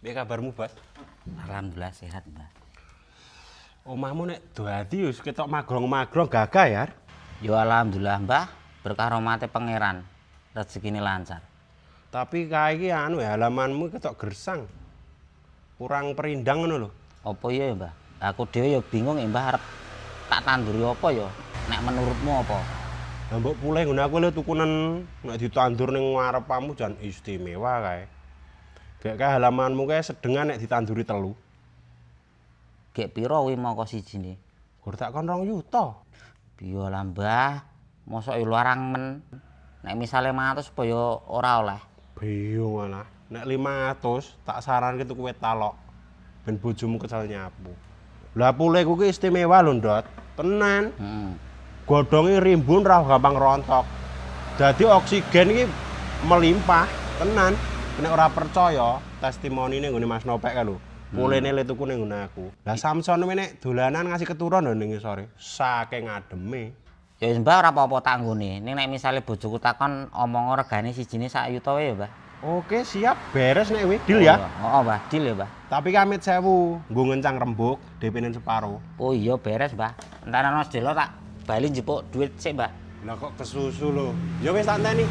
Piye kabarmu, Bos? Alhamdulillah sehat, Mbah. Omahmu nek doadi wis ketok magrong-magrong gagah ya. Yo alhamdulillah, Mbah. Berkah rahmate pangeran. Rezekine lancar. Tapi kae iki halamanmu ketok gersang. Kurang perindang ngono lho. Apa iya ya, Mbah? Aku dhewe ya bingung ya, Mbah, arep tak tanduri apa ya? Nek menurutmu apa? Lah mbok pulih ngono aku lho tukunen nek ditandur ning ngarepamu jan istimewa kae. Gek kae halamanmu kae sedengan nek ditanduri telu. Gek piro kuwi moko sijine? Gur tak kon 2 yuta. Piye lah, Mbah? Mosok ya larang men. Nek misale 500 apa ya ora oleh. Bingung malah. Nek 500 tak saranke tuku wit talok. Ben bojomu kesel nyapu. Lah pulih ku ki istimewa lho, Ndot. Tenan. Godhonge rimbun ra gampang rontok. Dadi oksigen iki melimpah, tenan. Nek ora percaya, testimonine nggone Mas Nopek kae lho. Pulene le tuku ning nggon aku. Lah Samson kuwi nek dolanan ngasih keturun lho ning sore. Saking ademe. Ya wis, Mbah, ora apa-apa tak nggone. Ning nek misale bojoku takon omong regane sijine sak yuta wae ya, Mbah. Oke, siap. Beres nek kuwi. Deal ya. Heeh, Mbah, deal ya, Mbah. Tapi kamit 1000, nggo ngencang rembug, DP-ne separo. Oh iya beres, Mbah. Entar ana sedelo tak bali njupuk duit sik, Mbah. Lah kok kesusu lho. Ya wis tak enteni.